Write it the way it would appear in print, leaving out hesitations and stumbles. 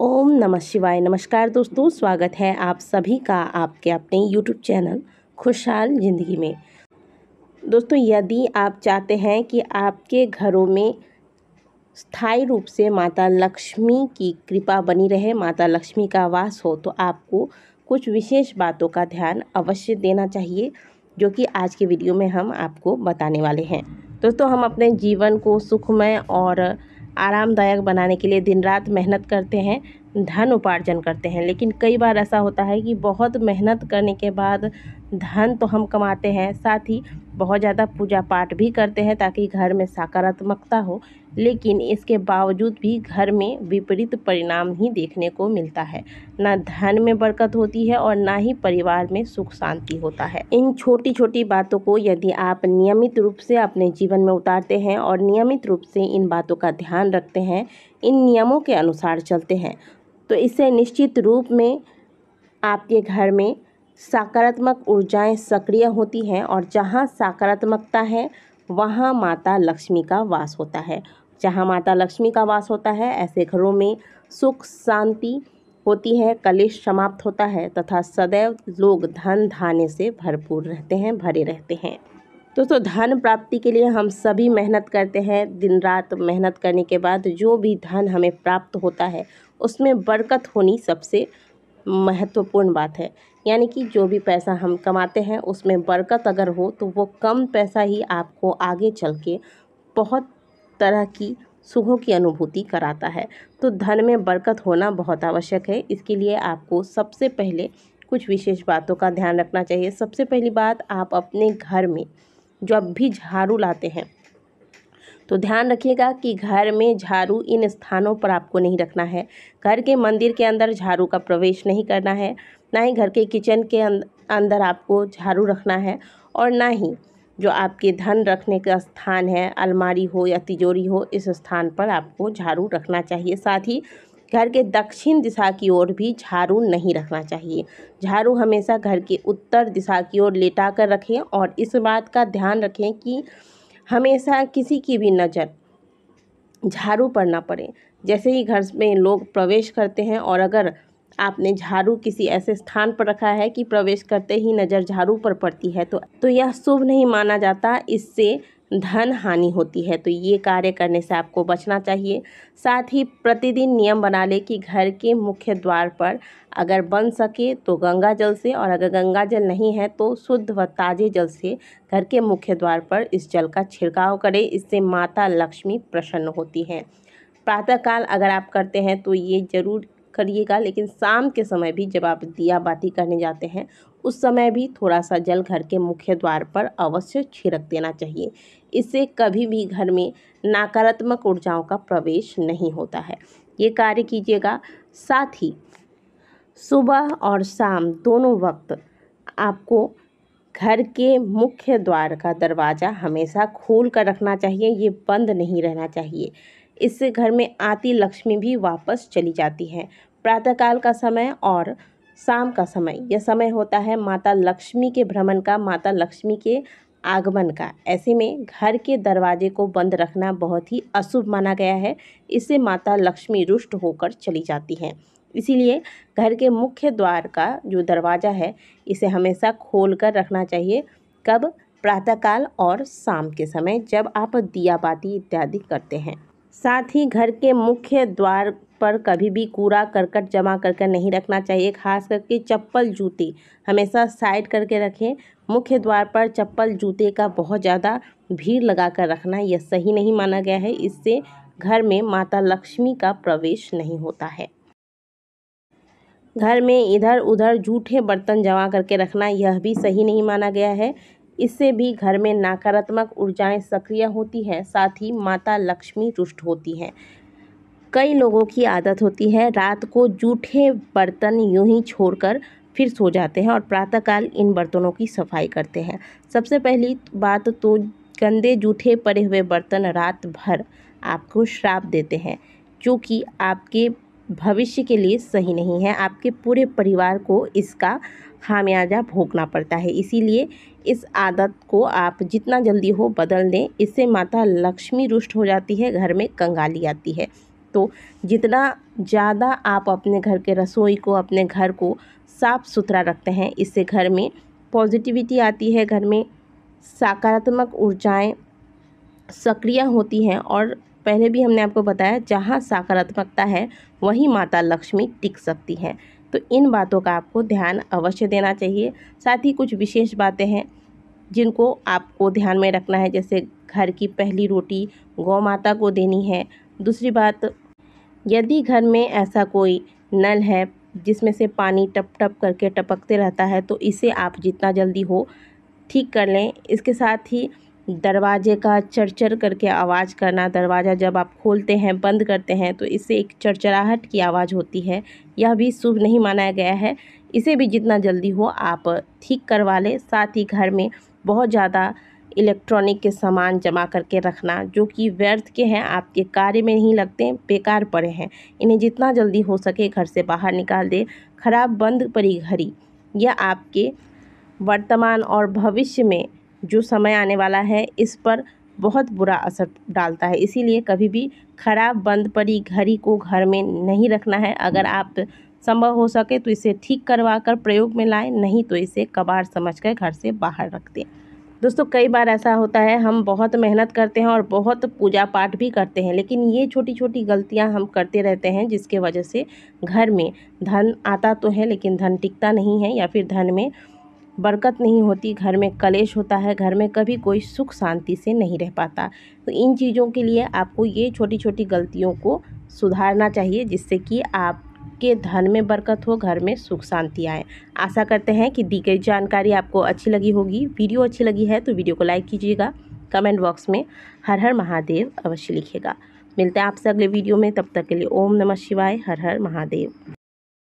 ओम नमः शिवाय। नमस्कार दोस्तों, स्वागत है आप सभी का आपके अपने YouTube चैनल खुशहाल ज़िंदगी में। दोस्तों, यदि आप चाहते हैं कि आपके घरों में स्थायी रूप से माता लक्ष्मी की कृपा बनी रहे, माता लक्ष्मी का वास हो, तो आपको कुछ विशेष बातों का ध्यान अवश्य देना चाहिए, जो कि आज के वीडियो में हम आपको बताने वाले हैं। दोस्तों, हम अपने जीवन को सुखमय और आरामदायक बनाने के लिए दिन रात मेहनत करते हैं, धन उपार्जन करते हैं, लेकिन कई बार ऐसा होता है कि बहुत मेहनत करने के बाद धन तो हम कमाते हैं, साथ ही बहुत ज़्यादा पूजा पाठ भी करते हैं ताकि घर में सकारात्मकता हो, लेकिन इसके बावजूद भी घर में विपरीत परिणाम ही देखने को मिलता है। ना धन में बरकत होती है और ना ही परिवार में सुख शांति होता है। इन छोटी छोटी बातों को यदि आप नियमित रूप से अपने जीवन में उतारते हैं और नियमित रूप से इन बातों का ध्यान रखते हैं, इन नियमों के अनुसार चलते हैं, तो इससे निश्चित रूप में आपके घर में सकारात्मक ऊर्जाएं सक्रिय होती हैं और जहां सकारात्मकता है वहां माता लक्ष्मी का वास होता है। जहां माता लक्ष्मी का वास होता है, ऐसे घरों में सुख शांति होती है, कलेश समाप्त होता है तथा सदैव लोग धन धान्य से भरपूर रहते हैं, भरे रहते हैं। दोस्तों, धन प्राप्ति के लिए हम सभी मेहनत करते हैं। दिन रात मेहनत करने के बाद जो भी धन हमें प्राप्त होता है उसमें बरकत होनी सबसे महत्वपूर्ण बात है। यानी कि जो भी पैसा हम कमाते हैं उसमें बरकत अगर हो तो वो कम पैसा ही आपको आगे चल के बहुत तरह की सुखों की अनुभूति कराता है। तो धन में बरकत होना बहुत आवश्यक है। इसके लिए आपको सबसे पहले कुछ विशेष बातों का ध्यान रखना चाहिए। सबसे पहली बात, आप अपने घर में जब भी झाड़ू लाते हैं तो ध्यान रखिएगा कि घर में झाड़ू इन स्थानों पर आपको नहीं रखना है। घर के मंदिर के अंदर झाड़ू का प्रवेश नहीं करना है, ना ही घर के किचन के अंदर आपको झाड़ू रखना है, और ना ही जो आपके धन रखने का स्थान है, अलमारी हो या तिजोरी हो, इस स्थान पर आपको झाड़ू रखना चाहिए। साथ ही घर के दक्षिण दिशा की ओर भी झाड़ू नहीं रखना चाहिए। झाड़ू हमेशा घर के उत्तर दिशा की ओर लेटा कर रखें और इस बात का ध्यान रखें कि हमेशा किसी की भी नज़र झाड़ू पर ना पड़े। जैसे ही घर में लोग प्रवेश करते हैं और अगर आपने झाड़ू किसी ऐसे स्थान पर रखा है कि प्रवेश करते ही नज़र झाड़ू पर पड़ती है तो यह शुभ नहीं माना जाता, इससे धन हानि होती है। तो ये कार्य करने से आपको बचना चाहिए। साथ ही प्रतिदिन नियम बना ले कि घर के मुख्य द्वार पर अगर बन सके तो गंगा जल से, और अगर गंगा जल नहीं है तो शुद्ध व ताज़े जल से घर के मुख्य द्वार पर इस जल का छिड़काव करें। इससे माता लक्ष्मी प्रसन्न होती हैं। प्रातःकाल अगर आप करते हैं तो ये ज़रूर करिएगा, लेकिन शाम के समय भी जब आप दिया बाती करने जाते हैं उस समय भी थोड़ा सा जल घर के मुख्य द्वार पर अवश्य छिड़क देना चाहिए। इससे कभी भी घर में नकारात्मक ऊर्जाओं का प्रवेश नहीं होता है। ये कार्य कीजिएगा। साथ ही सुबह और शाम दोनों वक्त आपको घर के मुख्य द्वार का दरवाज़ा हमेशा खोल कर रखना चाहिए, ये बंद नहीं रहना चाहिए। इससे घर में आती लक्ष्मी भी वापस चली जाती है। प्रातःकाल का समय और शाम का समय, यह समय होता है माता लक्ष्मी के भ्रमण का, माता लक्ष्मी के आगमन का। ऐसे में घर के दरवाजे को बंद रखना बहुत ही अशुभ माना गया है। इससे माता लक्ष्मी रुष्ट होकर चली जाती हैं। इसीलिए घर के मुख्य द्वार का जो दरवाज़ा है इसे हमेशा खोल कर रखना चाहिए। कब? प्रातःकाल और शाम के समय, जब आप दिया बाती इत्यादि करते हैं। साथ ही घर के मुख्य द्वार पर कभी भी कूड़ा करकट जमा कर नहीं रखना चाहिए। खास करके चप्पल जूते हमेशा साइड करके रखें। मुख्य द्वार पर चप्पल जूते का बहुत ज़्यादा भीड़ लगा कर रखना यह सही नहीं माना गया है। इससे घर में माता लक्ष्मी का प्रवेश नहीं होता है। घर में इधर उधर जूठे बर्तन जमा करके रखना यह भी सही नहीं माना गया है। इससे भी घर में नकारात्मक ऊर्जाएं सक्रिय होती हैं, साथ ही माता लक्ष्मी रुष्ट होती हैं। कई लोगों की आदत होती है रात को जूठे बर्तन यूं ही छोड़कर फिर सो जाते हैं और प्रातःकाल इन बर्तनों की सफाई करते हैं। सबसे पहली बात तो गंदे जूठे पड़े हुए बर्तन रात भर आपको श्राप देते हैं, जो कि आपके भविष्य के लिए सही नहीं है। आपके पूरे परिवार को इसका खामियाजा भोगना पड़ता है। इसीलिए इस आदत को आप जितना जल्दी हो बदल दें। इससे माता लक्ष्मी रुष्ट हो जाती है, घर में कंगाली आती है। तो जितना ज़्यादा आप अपने घर के रसोई को, अपने घर को साफ़ सुथरा रखते हैं, इससे घर में पॉजिटिविटी आती है, घर में सकारात्मक ऊर्जाएं सक्रिय होती हैं। और पहले भी हमने आपको बताया, जहाँ सकारात्मकता है वहीं माता लक्ष्मी टिक सकती हैं। तो इन बातों का आपको ध्यान अवश्य देना चाहिए। साथ ही कुछ विशेष बातें हैं जिनको आपको ध्यान में रखना है, जैसे घर की पहली रोटी गौ माता को देनी है। दूसरी बात, यदि घर में ऐसा कोई नल है जिसमें से पानी टप टप करके टपकते रहता है, तो इसे आप जितना जल्दी हो ठीक कर लें। इसके साथ ही दरवाजे का चरचर करके आवाज़ करना, दरवाज़ा जब आप खोलते हैं बंद करते हैं तो इससे एक चरचराहट की आवाज़ होती है, यह भी शुभ नहीं माना गया है। इसे भी जितना जल्दी हो आप ठीक करवा लें। साथ ही घर में बहुत ज़्यादा इलेक्ट्रॉनिक के सामान जमा करके रखना जो कि व्यर्थ के हैं, आपके कार्य में नहीं लगते, बेकार पड़े हैं, इन्हें जितना जल्दी हो सके घर से बाहर निकाल दें। खराब बंद पड़ी घड़ी यह आपके वर्तमान और भविष्य में जो समय आने वाला है इस पर बहुत बुरा असर डालता है। इसीलिए कभी भी खराब बंद पड़ी घड़ी को घर में नहीं रखना है। अगर आप संभव हो सके तो इसे ठीक करवा कर प्रयोग में लाएं, नहीं तो इसे कबाड़ समझकर घर से बाहर रख दें। दोस्तों, कई बार ऐसा होता है, हम बहुत मेहनत करते हैं और बहुत पूजा पाठ भी करते हैं, लेकिन ये छोटी छोटी गलतियां हम करते रहते हैं जिसके वजह से घर में धन आता तो है लेकिन धन टिकता नहीं है, या फिर धन में बरकत नहीं होती, घर में कलेश होता है, घर में कभी कोई सुख शांति से नहीं रह पाता। तो इन चीज़ों के लिए आपको ये छोटी छोटी गलतियों को सुधारना चाहिए, जिससे कि आपके धन में बरकत हो, घर में सुख शांति आए। आशा करते हैं कि दी गई जानकारी आपको अच्छी लगी होगी। वीडियो अच्छी लगी है तो वीडियो को लाइक कीजिएगा, कमेंट बॉक्स में हर हर महादेव अवश्य लिखिएगा। मिलते हैं आपसे अगले वीडियो में, तब तक के लिए ओम नमः शिवाय, हर हर महादेव।